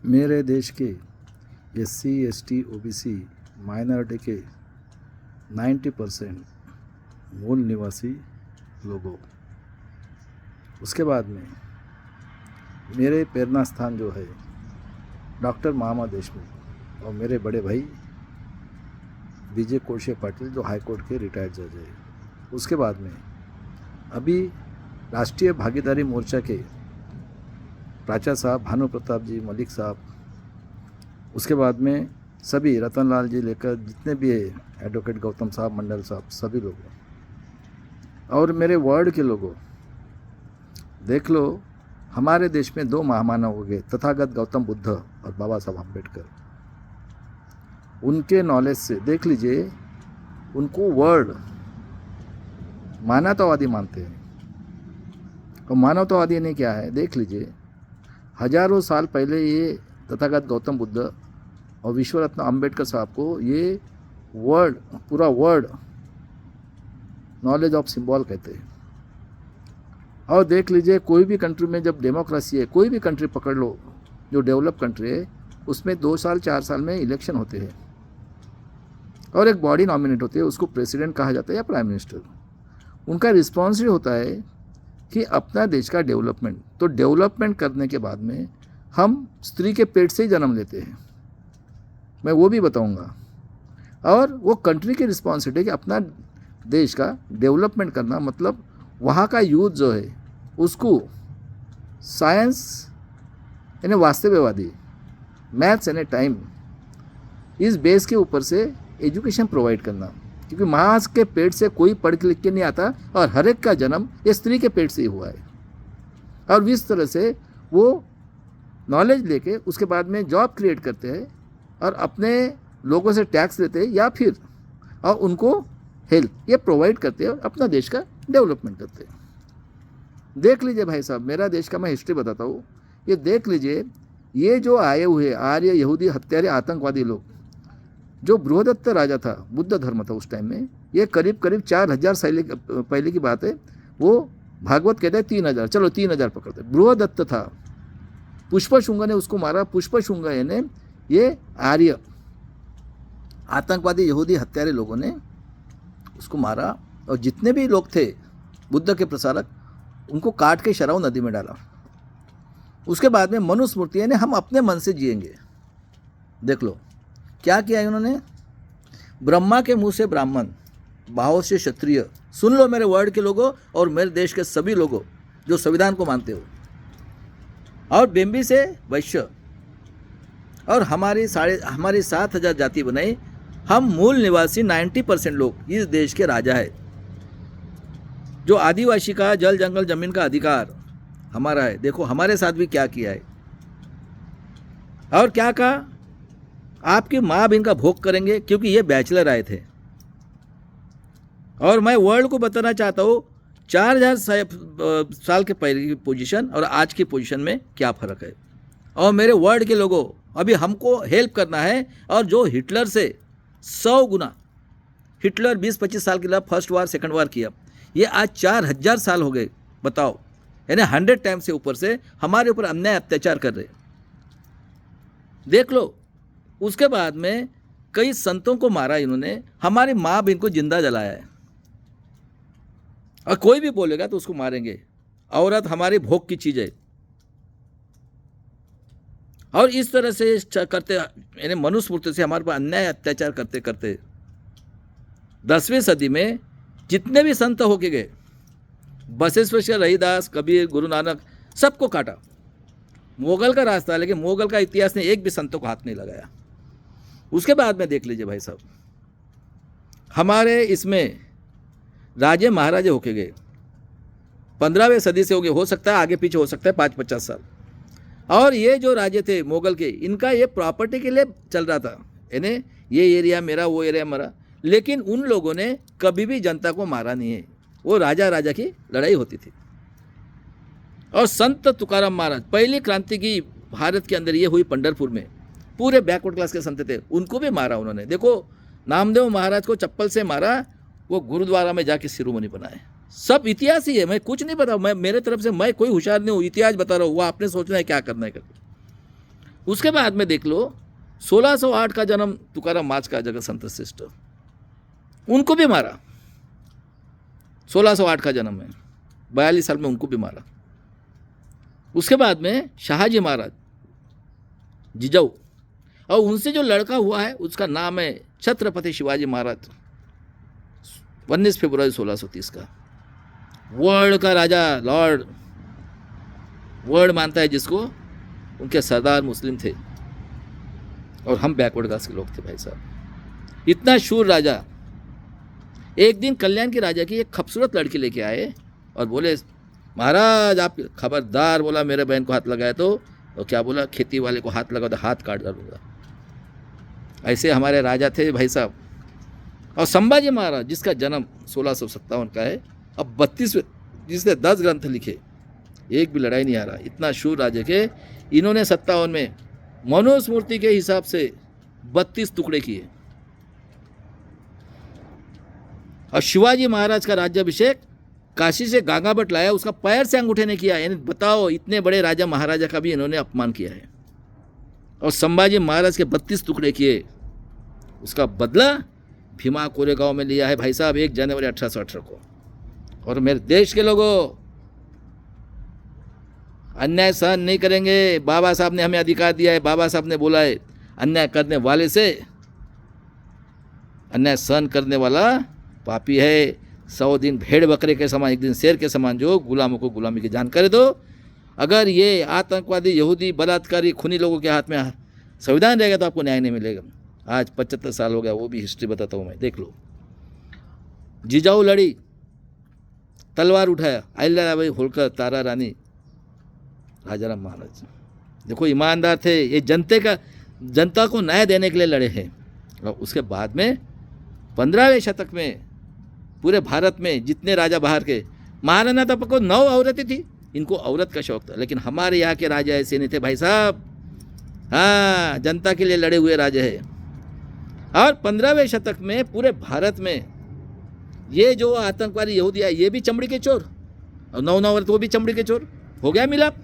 मेरे देश के SC ST OBC माइनॉरिटी के 90% मूल निवासी लोगों। उसके बाद में मेरे प्रेरणा स्थान जो है डॉक्टर महामा देशमुख और मेरे बड़े भाई विजय कोशे पाटिल जो हाई कोर्ट के रिटायर्ड जज है। उसके बाद में अभी राष्ट्रीय भागीदारी मोर्चा के प्राचार्य साहब भानु प्रताप जी, मलिक साहब, उसके बाद में सभी रतन लाल जी लेकर जितने भी है, एडवोकेट गौतम साहब, मंडल साहब, सभी लोग और मेरे वार्ड के लोगों। देख लो, हमारे देश में 2 महामानव हो गए, तथागत गौतम बुद्ध और बाबा साहब अम्बेडकर। उनके नॉलेज से देख लीजिए, उनको वर्ल्ड मानवतावादी मानते हैं। और मानवतावादी ने क्या है, देख लीजिए, हजारों साल पहले ये तथागत गौतम बुद्ध और विश्वरत्न अम्बेडकर साहब को ये वर्ल्ड, पूरा वर्ल्ड नॉलेज ऑफ सिंबल कहते हैं। और देख लीजिए, कोई भी कंट्री में जब डेमोक्रेसी है, कोई भी कंट्री पकड़ लो जो डेवलप कंट्री है, उसमें 2 साल 4 साल में इलेक्शन होते हैं और एक बॉडी नॉमिनेट होती है, उसको प्रेसिडेंट कहा जाता है या प्राइम मिनिस्टर। उनका रिस्पॉन्स ही होता है कि अपना देश का डेवलपमेंट। तो डेवलपमेंट करने के बाद में हम स्त्री के पेट से ही जन्म लेते हैं, मैं वो भी बताऊंगा। और वो कंट्री की रिस्पॉन्सिबिलिटी है कि अपना देश का डेवलपमेंट करना, मतलब वहाँ का यूथ जो है उसको साइंस यानी वास्तविकवादी, मैथ्स यानी टाइम, इस बेस के ऊपर से एजुकेशन प्रोवाइड करना। क्योंकि माँ के पेट से कोई पढ़ लिख के नहीं आता और हर एक का जन्म ये स्त्री के पेट से ही हुआ है। और इस तरह से वो नॉलेज लेके उसके बाद में जॉब क्रिएट करते हैं और अपने लोगों से टैक्स लेते हैं या फिर और उनको हेल्थ ये प्रोवाइड करते हैं और अपना देश का डेवलपमेंट करते हैं। देख लीजिए भाई साहब, मेरा देश का मैं हिस्ट्री बताता हूँ। ये देख लीजिए, ये जो आए हुए आर्य यहूदी हत्यारे आतंकवादी लोग, जो बृहदत्त राजा था, बुद्ध धर्म था उस टाइम में, ये करीब 4000 साल पहले की बात है। वो भागवत कहते हैं 3000, चलो 3000 पकड़ते। बृहदत्त था, पुष्पशुंग ने उसको मारा। पुष्पशुंग ने ये आर्य आतंकवादी यहूदी हत्यारे लोगों ने उसको मारा और जितने भी लोग थे बुद्ध के प्रसारक, उनको काट के शराव नदी में डाला। उसके बाद में मनुस्मृति ने हम अपने मन से जिएंगे। देख लो क्या किया है उन्होंने। ब्रह्मा के मुंह से ब्राह्मण, भाव से क्षत्रिय। सुन लो मेरे वर्ड के लोगों और मेरे देश के सभी लोगों जो संविधान को मानते हो। और बेम्बी से वैश्य और हमारी 7000 जाति बनाई। हम मूल निवासी 90% लोग इस देश के राजा है। जो आदिवासी का जल जंगल जमीन का अधिकार हमारा है। देखो हमारे साथ भी क्या किया है और क्या कहा, आपकी माँ भी इनका भोग करेंगे क्योंकि ये बैचलर आए थे। और मैं वर्ल्ड को बताना चाहता हूँ 4000 साल के पहले की पोजीशन और आज की पोजीशन में क्या फ़र्क है। और मेरे वर्ल्ड के लोगों, अभी हमको हेल्प करना है। और जो हिटलर से 100 गुना, हिटलर 20-25 साल के लिए फर्स्ट वार सेकंड वार किया, ये आज 4000 साल हो गए। बताओ, यानी 100 टाइम से ऊपर से हमारे ऊपर अन्याय अत्याचार कर रहे। देख लो, उसके बाद में कई संतों को मारा इन्होंने, हमारी माँ बहन को जिंदा जलाया है। और कोई भी बोलेगा तो उसको मारेंगे। औरत हमारी भोग की चीज़ है। और इस तरह से करते, यानी मनुस्मृति से हमारे पर अन्याय अत्याचार करते करते 10वीं सदी में जितने भी संत होके गए, बसवेश्वर, रहीदास, कबीर, गुरु नानक, सबको काटा। मुगल का रास्ता, लेकिन मुगल का इतिहास ने एक भी संतों को हाथ नहीं लगाया। उसके बाद में देख लीजिए भाई साहब, हमारे इसमें राजे महाराजे होके गए 15वीं सदी से हो गए। हो सकता है आगे पीछे हो सकता है 5-50 साल। और ये जो राजे थे मुगल के, इनका ये प्रॉपर्टी के लिए चल रहा था, यानी ये एरिया मेरा, वो एरिया मेरा। लेकिन उन लोगों ने कभी भी जनता को मारा नहीं है। वो राजा राजा की लड़ाई होती थी। और संत तुकाराम महाराज, पहली क्रांति की भारत के अंदर ये हुई पंढरपुर में। पूरे बैकवर्ड क्लास के संत थे, उनको भी मारा उन्होंने। देखो नामदेव महाराज को चप्पल से मारा, वो गुरुद्वारा में जाके शिरोमणि बनाए। सब इतिहास ही है, मैं कुछ नहीं बता, मैं मेरे तरफ से मैं कोई होशियार नहीं हूँ, इतिहास बता रहा हूँ। वो आपने सोचना है क्या करना है करके। उसके बाद में देख लो 1608 का जन्म तुकाराम माच का जगत संत श्रेष्ठ, उनको भी मारा। 1608 का जन्म है, 42 साल में उनको भी मारा। उसके बाद में शाहजी महाराज जिजाऊ, और उनसे जो लड़का हुआ है उसका नाम है छत्रपति शिवाजी महाराज, 19 फरवरी 1630 का। वर्ल्ड का राजा, लॉर्ड, वर्ल्ड मानता है जिसको, उनके सरदार मुस्लिम थे और हम बैकवर्ड कास्ट के लोग थे भाई साहब। इतना शूर राजा। एक दिन कल्याण के राजा की एक खूबसूरत लड़की लेके आए और बोले, महाराज आप खबरदार, बोला मेरे बहन को हाथ लगाया तो क्या बोला, खेती वाले को हाथ लगा तो हाथ काट डालूंगा। ऐसे हमारे राजा थे भाई साहब। और संभाजी महाराज जिसका जन्म 1657 का है, अब 32, जिसने 10 ग्रंथ लिखे, एक भी लड़ाई नहीं आ रहा। इतना शूर राजा के, इन्होंने 57 में मनुस्मृति के हिसाब से 32 टुकड़े किए। और शिवाजी महाराज का राज्याभिषेक काशी से गागाभट्ट लाया, उसका पैर से अंगूठे ने किया। यानी बताओ, इतने बड़े राजा महाराजा का भी इन्होंने अपमान किया है। और संभाजी महाराज के 32 टुकड़े किए, उसका बदला भीमा कोरेगांव में लिया है भाई साहब 1 जनवरी 1818 को। और मेरे देश के लोगों, अन्याय सहन नहीं करेंगे। बाबा साहब ने हमें अधिकार दिया है, बाबा साहब ने बोला है अन्याय करने वाले से अन्याय सहन करने वाला पापी है। 100 दिन भेड़ बकरे के समान, 1 दिन शेर के समान जो गुलामों को गुलामी की जान करे दो। अगर ये आतंकवादी, यहूदी, बलात्कारी, खूनी लोगों के हाथ में संविधान रहेगा तो आपको न्याय नहीं मिलेगा। आज 75 साल हो गया, वो भी हिस्ट्री बताता हूँ मैं, देख लो। जिजाऊ लड़ी, तलवार उठाया, अहिल्याबाई होलकर, तारा रानी, राजाराम महाराज। देखो ईमानदार थे, ये जनता को न्याय देने के लिए लड़े हैं। और उसके बाद में 15वें शतक में पूरे भारत में जितने राजा बाहर के, महाराणा प्रताप को 9 औरतें थी, इनको औरत का शौक था। लेकिन हमारे यहाँ के राजा ऐसे नहीं थे भाई साहब। हाँ, जनता के लिए लड़े हुए राजा है। और 15वें शतक में पूरे भारत में ये जो आतंकवादी यहूदी है, ये भी चमड़ी के चोर, और 9 औरत वो भी चमड़ी के चोर। हो गया मिलाप,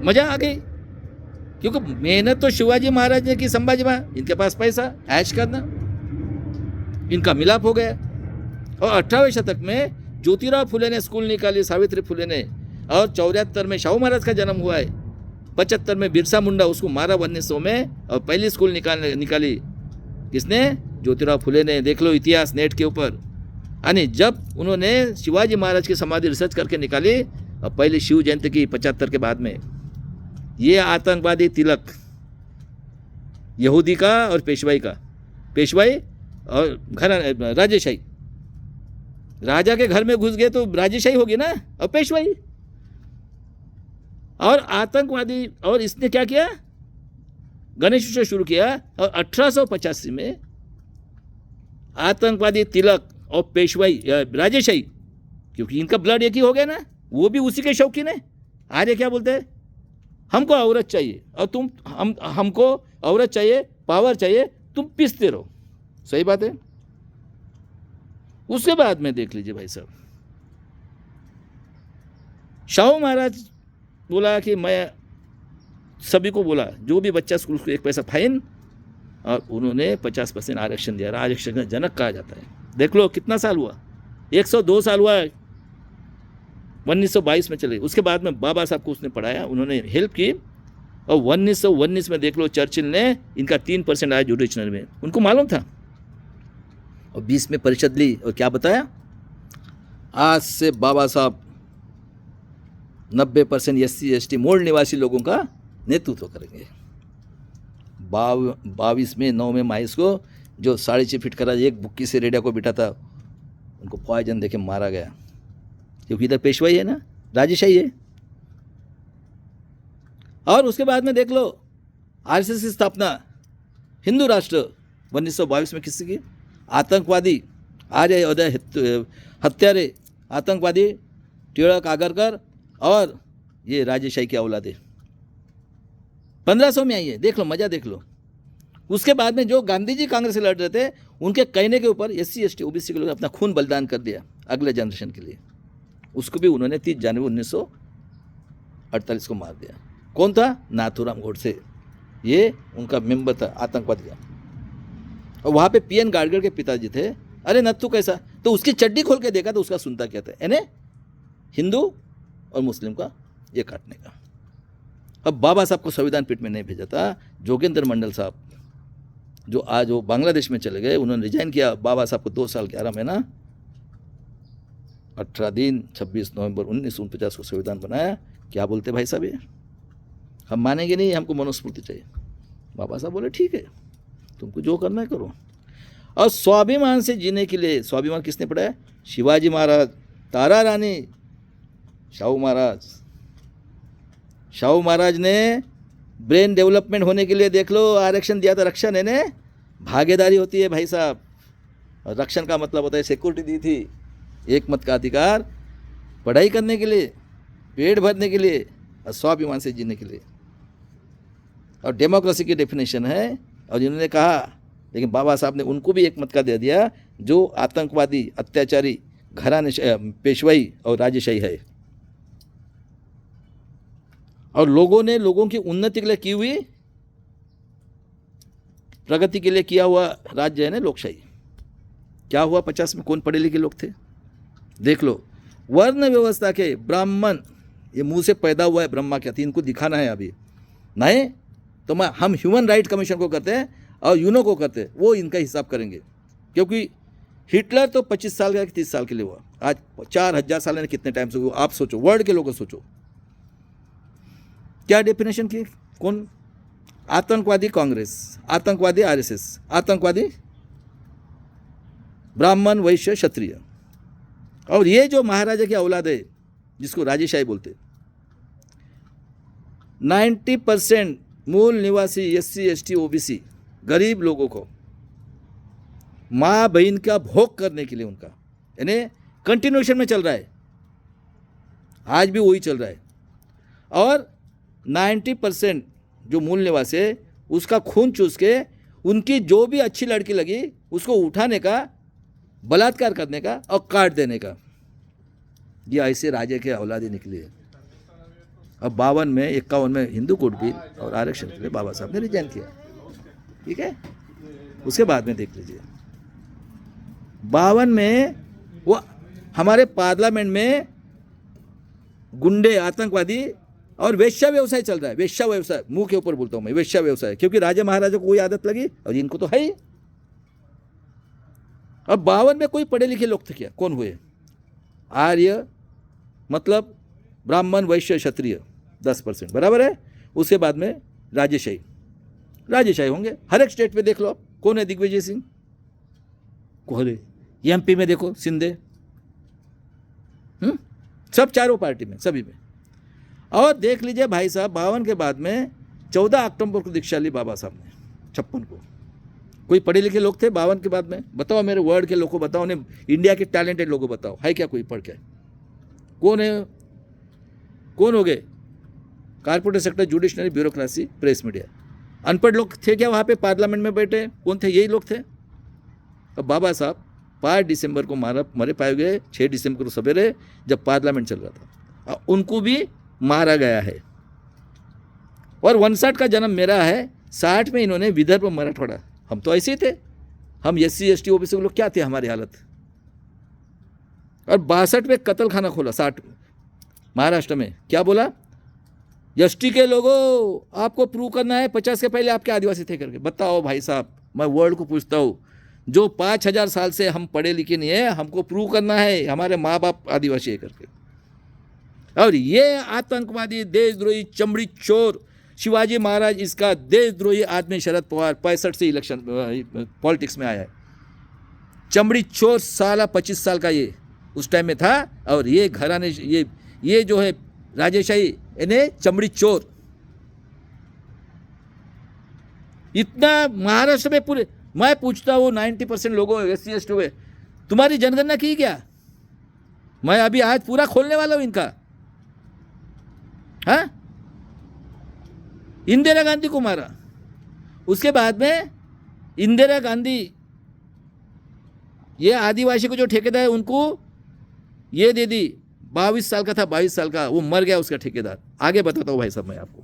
मजा आ गई। क्योंकि मेहनत तो शिवाजी महाराज ने की, संभाजी महाराज, इनके पास पैसा, ऐश करना, इनका मिलाप हो गया। और 18वें शतक में ज्योतिराव फुले ने स्कूल निकाली, सावित्री फुले ने। और 74 में शाहू महाराज का जन्म हुआ है। 75 में बिरसा मुंडा, उसको मारा 1900 में। और पहली स्कूल निकाली किसने? ज्योतिराव फुले ने। देख लो इतिहास नेट के ऊपर। यानी जब उन्होंने शिवाजी महाराज की समाधि रिसर्च करके निकाली, और पहली शिव जयंती की 75 के बाद में, ये आतंकवादी तिलक यहूदी का और पेशवाई का, पेशवाई और घर राजेशाही, राजा के घर में घुस गए तो राजेशाही होगी ना, और पेशवाई और आतंकवादी। और इसने क्या किया? गणेश उत्सव शुरू किया। और 1885 में आतंकवादी तिलक और पेशवाई राजेशाही, क्योंकि इनका ब्लड एक ही हो गया ना, वो भी उसी के शौकीन है। आर्य क्या बोलते हैं? हमको औरत चाहिए, और हमको औरत चाहिए, पावर चाहिए, तुम पीसते रहो। सही बात है। उसके बाद में देख लीजिए भाई साहब, शाहू महाराज बोला कि मैं सभी को बोला, जो भी बच्चा स्कूल को 1 पैसा फाइन, और उन्होंने 50% आरक्षण दिया। आरक्षण का जनक कहा जाता है। देख लो कितना साल हुआ, 102 साल हुआ, 1922 में चले। उसके बाद में बाबा साहब को उसने पढ़ाया, उन्होंने हेल्प की। और 1919 में देख लो चर्चिल ने इनका 3% आया जुडिशनरी में, उनको मालूम था। और 20 में परिषद ली, और क्या बताया? आज से बाबा साहब 90% SC ST मूल निवासी लोगों का नेतृत्व करेंगे। 22 में 9 में माइस को जो 6.5 फीट का एक बुक्की से रेडिया को बिठा था, उनको पॉइजन देके मारा गया। क्योंकि इधर पेशवाई है ना, राजेशाही है। और उसके बाद में देख लो RSS की स्थापना, हिंदू राष्ट्र 1922 में किसकी? आतंकवादी आर्य हत्यारे आतंकवादी टिळक, आगरकर और ये राजेशाही की औलादे 1500 में आई है। देख लो, मजा देख लो। उसके बाद में जो गांधी जी कांग्रेस से लड़ रहे थे, उनके कहने के ऊपर SC ST OBC के लोग अपना खून बलिदान कर दिया अगले जनरेशन के लिए। उसको भी उन्होंने 30 जनवरी 1948 को मार दिया। कौन था? नाथूराम गोडसे, ये उनका मेंबर था आतंकवादी का। और वहाँ पे पीएन गाडगिल के पिताजी थे। अरे नत्थू कैसा, तो उसकी चड्डी खोल के देखा तो उसका सुनता क्या था, यानी हिंदू और मुस्लिम का ये काटने का। अब बाबा साहब को संविधान पीठ में नहीं भेजा था, जोगेंद्र मंडल साहब जो आज वो बांग्लादेश में चले गए, उन्होंने रिजाइन किया। बाबा साहब को 2 साल 11 महीना 18 दिन 26 नवंबर 1949 को संविधान बनाया। क्या बोलते भाई साहब, ये हम मानेंगे नहीं, हमको मनुस्मृति चाहिए। बाबा साहब बोले ठीक है, तुमको जो करना है करो। और स्वाभिमान से जीने के लिए, स्वाभिमान किसने पढ़ाया? शिवाजी महाराज, तारा रानी, शाहू महाराज। शाहू महाराज ने ब्रेन डेवलपमेंट होने के लिए देख लो आरक्षण दिया था। रक्षण है ने भागीदारी होती है भाई साहब, और रक्षण का मतलब होता है सिक्योरिटी दी थी, एक मत का अधिकार, पढ़ाई करने के लिए, पेट भरने के लिए और स्वाभिमान से जीने के लिए। और डेमोक्रेसी की डेफिनेशन है। और इन्होंने कहा, लेकिन बाबा साहब ने उनको भी एक मत का दे दिया, जो आतंकवादी, अत्याचारी, घराने, पेशवाई और राजेशाही है। और लोगों ने लोगों की उन्नति के लिए की हुई, प्रगति के लिए किया हुआ राज्य है ना लोकशाही। क्या हुआ 50 में? कौन पढ़े लिखे लोग थे? देख लो, वर्ण व्यवस्था के ब्राह्मण, ये मुंह से पैदा हुआ है ब्रह्मा क्या थी, इनको दिखाना है अभी नहीं तो हम ह्यूमन राइट कमीशन को करते हैं और यूनो को करते हैं, वो इनका हिसाब करेंगे। क्योंकि हिटलर तो 25 साल का 30 साल के लिए हुआ, आज 4000 साल ने कितने टाइम से हुआ, आप सोचो, वर्ल्ड के लोगों सोचो क्या डेफिनेशन की। कौन? आतंकवादी कांग्रेस, आतंकवादी आरएसएस, आतंकवादी ब्राह्मण, वैश्य, क्षत्रिय। और ये जो महाराजा की औलाद है जिसको राजेशाही बोलते, 90% मूल निवासी SC ST OBC गरीब लोगों को माँ बहन का भोग करने के लिए उनका, यानी कंटिन्यूएशन में चल रहा है, आज भी वही चल रहा है। और 90% जो मूल निवासी है उसका खून चूस के उनकी जो भी अच्छी लड़की लगी उसको उठाने का, बलात्कार करने का और काट देने का, ये ऐसे राजे के औलादी निकली है। अब 52 में 51 में हिंदू कोड बिल और आरक्षण के लिए बाबा साहब ने रिजाइन किया, ठीक है। उसके बाद में देख लीजिए 52 में वो हमारे पार्लियामेंट में गुंडे, आतंकवादी और वेश्या व्यवसाय चल रहा है। वेश्या व्यवसाय, मुंह के ऊपर बोलता हूं मैं, वेश्या व्यवसाय, क्योंकि राजा महाराजा को कोई आदत लगी और इनको तो है ही। अब 52 में कोई पढ़े लिखे लोग थे क्या? कौन हुए? आर्य, मतलब ब्राह्मण, वैश्य, क्षत्रिय 10% बराबर है। उसके बाद में राजेशाही, राजेशाही होंगे हर एक स्टेट में। देख लो आप, कौन है? दिग्विजय सिंह, कोहरे। MP में देखो, शिंदे, सब चारों पार्टी में, सभी में। और देख लीजिए भाई साहब, 52 के बाद में 14 अक्टूबर को दीक्षा ली बाबा साहब ने 56 को। कोई पढ़े लिखे लोग थे 52 के बाद में? बताओ मेरे वर्ल्ड के लोगों को बताओ, ने इंडिया के टैलेंटेड लोगों को बताओ, है क्या कोई पढ़ के? कौन है? कौन हो गए? Corporate sector, judiciary, bureaucracy, press, media. अनपढ़ लोग थे क्या वहाँ पे पार्लियामेंट में बैठे? कौन थे? यही लोग थे। अब बाबा साहब 5 दिसंबर को मरे पाए गए, 6 दिसंबर को सवेरे जब पार्लियामेंट चल रहा था, उनको भी मारा गया है। और 59 का जन्म मेरा है, 60 में इन्होंने विदर्भ मराठवाड़ा, हम तो ऐसे ही थे, हम SC ST OBC लोग क्या थे हमारी हालत। और 62 में कत्ल खाना खोला, 60 महाराष्ट्र में। क्या बोला? ST के लोगों आपको प्रूव करना है 50 के पहले आपके आदिवासी थे करके। बताओ भाई साहब, मैं वर्ल्ड को पूछता हूँ, जो 5000 साल से हम पढ़े लिखे नहीं है, हमको प्रूव करना है हमारे माँ बाप आदिवासी है करके। और ये आतंकवादी, देशद्रोही, चमड़ी चोर शिवाजी महाराज, इसका देशद्रोही आदमी शरद पवार 65 से इलेक्शन पॉलिटिक्स में आया है। चमड़ी चोर साला 25 साल का ये उस टाइम में था। और ये घराने, ये जो है राजेशाही, इन्हें चमड़ी चोर, इतना महाराष्ट्र में पूरे। मैं पूछता हूँ 90% लोगों SC ST हुए, तुम्हारी जनगणना की क्या? मैं अभी आज पूरा खोलने वाला हूँ इनका। हाँ, इंदिरा गांधी को मारा, उसके बाद में इंदिरा गांधी ये आदिवासी को जो ठेकेदार है उनको ये दे दी, 22 साल का था, 22 साल का, वो मर गया उसका ठेकेदार। आगे बताता हूँ भाई साहब मैं आपको।